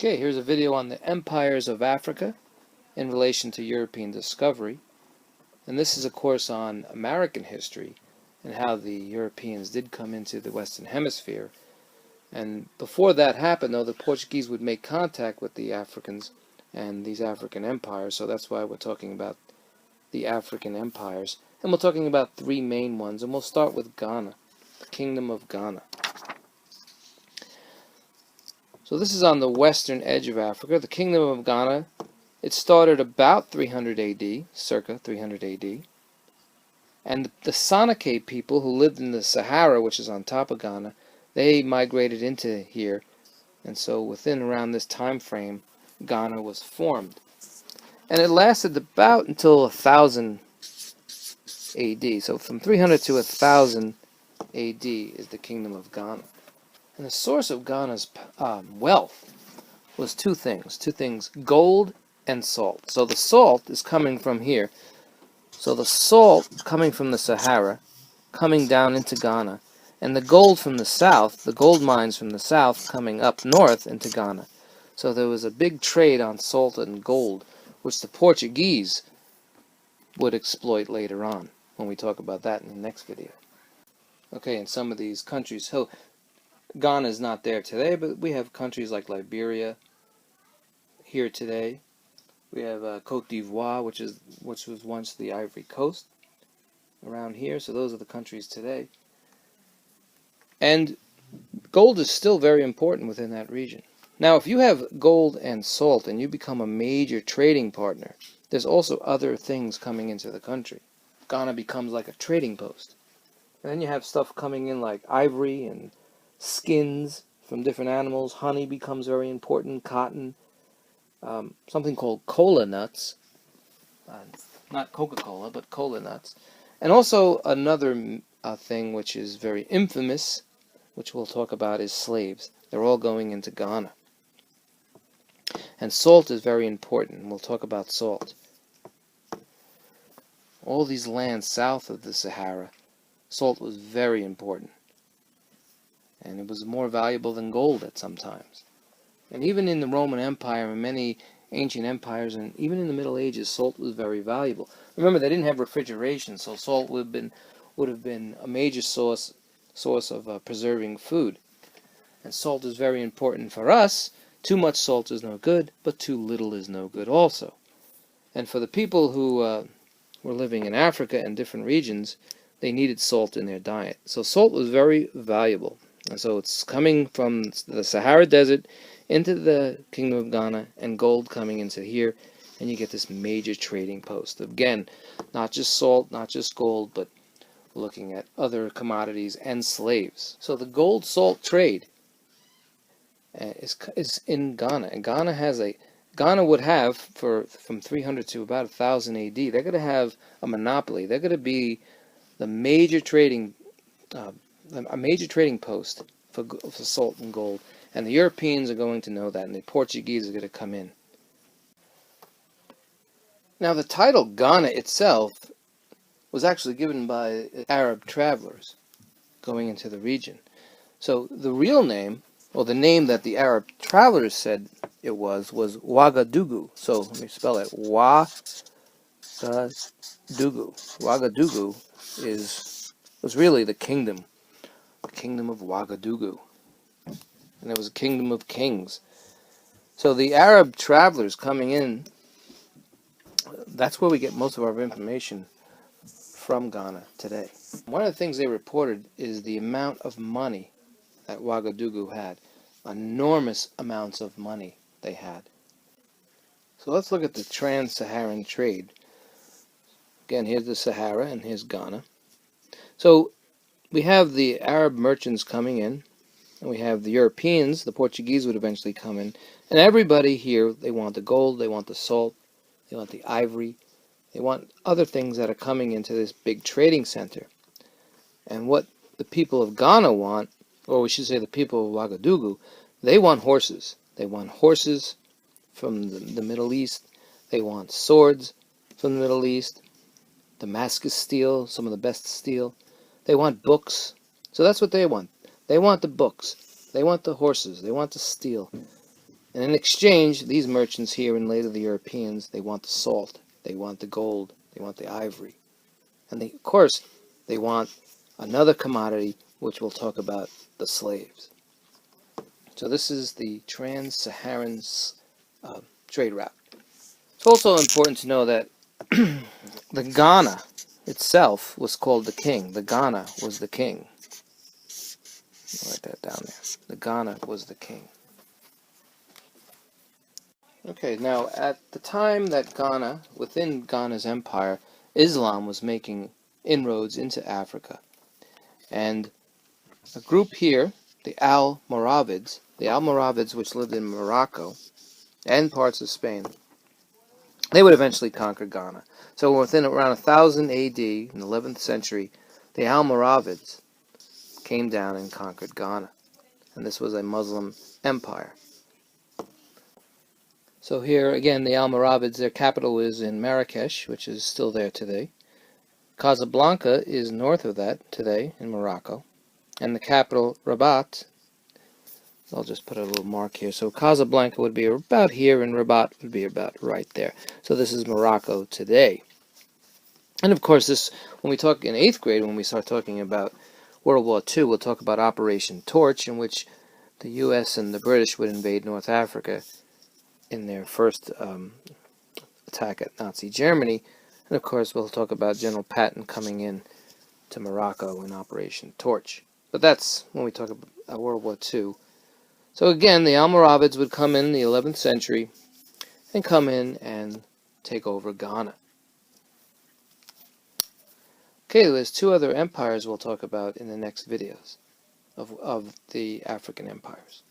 Okay, here's a video on the empires of Africa in relation to European discovery. And this is a course on American history and how the Europeans did come into the Western Hemisphere. And before that happened, though, the Portuguese would make contact with the Africans and these African empires. So that's why we're talking about the African empires. And we're talking about three main ones. And we'll start with Ghana, the Kingdom of Ghana. So this is on the western edge of Africa. The Kingdom of Ghana, it started about 300 AD, circa 300 AD. And the Soninke people who lived in the Sahara, which is on top of Ghana, they migrated into here. And so within around this time frame, Ghana was formed. And it lasted about until 1000 AD. So from 300 to 1000 AD is the Kingdom of Ghana. And the source of Ghana's wealth was two things, gold and salt. So the salt is coming from here. So the salt coming from the Sahara, coming down into Ghana, and the gold from the south, the gold mines from the south coming up north into Ghana. So there was a big trade on salt and gold, which the Portuguese would exploit later on, when we talk about that in the next video. Okay, in some of these countries, so Ghana is not there today, but we have countries like Liberia here today. We have Côte d'Ivoire, which was once the Ivory Coast, around here. So those are the countries today. And gold is still very important within that region. Now, if you have gold and salt and you become a major trading partner, there's also other things coming into the country. Ghana becomes like a trading post. And then you have stuff coming in like ivory and skins from different animals. Honey becomes very important, cotton, something called cola nuts, not Coca-Cola, but cola nuts. And also another thing which is very infamous, which we'll talk about, is slaves. They're all going into Ghana. And salt is very important. We'll talk about salt. All these lands south of the Sahara, salt was very important. And it was more valuable than gold at some times. And even in the Roman Empire and many ancient empires, and even in the Middle Ages, salt was very valuable. Remember, they didn't have refrigeration, so salt would have been a major source of preserving food. And salt is very important for us. Too much salt is no good, but too little is no good also. And for the people who were living in Africa and different regions, they needed salt in their diet. So salt was very valuable. And so it's coming from the Sahara Desert into the Kingdom of Ghana, and gold coming into here, and you get this major trading post. Again, not just salt, not just gold, but looking at other commodities and slaves. So the gold-salt trade is in Ghana, and Ghana would have, from 300 to about 1000 AD, they're going to have a monopoly. They're going to be the major trading a major trading post for salt and gold, and the Europeans are going to know that, and the Portuguese are going to come in. Now, the title Ghana itself was actually given by Arab travelers going into the region. So the real name, or the name that the Arab travelers said it was Ouagadougou. So let me spell it. Ouagadougou. Ouagadougou was really the kingdom of Ouagadougou. And it was a kingdom of kings. So the Arab travelers coming in, that's where we get most of our information from Ghana today. One of the things they reported is the amount of money that Ouagadougou had. Enormous amounts of money they had. So let's look at the TransSaharan Trade. Again, here's the Sahara and here's Ghana. So we have the Arab merchants coming in, and we have the Europeans. The Portuguese would eventually come in, and everybody here, they want the gold, they want the salt, they want the ivory, they want other things that are coming into this big trading center. And what the people of Ghana want, or we should say the people of Ouagadougou, they want horses. They want horses from the Middle East. They want swords from the Middle East, Damascus steel, some of the best steel. They want books. So that's what they want. They want the books. They want the horses. They want the steel. And in exchange, these merchants here and later the Europeans, they want the salt, they want the gold, they want the ivory. And they, of course, they want another commodity, which we'll talk about, the slaves. So this is the Trans-Saharan trade route. It's also important to know that the Ghana itself was called the king. The Ghana was the king. I'll write that down there. The Ghana was the king. Okay, now at the time that Ghana, within Ghana's empire, Islam was making inroads into Africa. And a group here, the Almoravids which lived in Morocco and parts of Spain, they would eventually conquer Ghana. So within around 1000 AD, in the 11th century, the Almoravids came down and conquered Ghana. And this was a Muslim empire. So here, again, the Almoravids, their capital is in Marrakesh, which is still there today. Casablanca is north of that today in Morocco. And the capital, Rabat, I'll just put a little mark here. So Casablanca would be about here, and Rabat would be about right there. So this is Morocco today. And of course, this, when we talk in 8th grade, when we start talking about World War II, we'll talk about Operation Torch, in which the U.S. and the British would invade North Africa in their first attack at Nazi Germany. And of course, we'll talk about General Patton coming in to Morocco in Operation Torch. But that's when we talk about World War II. So again, the Almoravids would come in the 11th century and come in and take over Ghana. Okay, there's 2 other empires we'll talk about in the next videos of the African empires.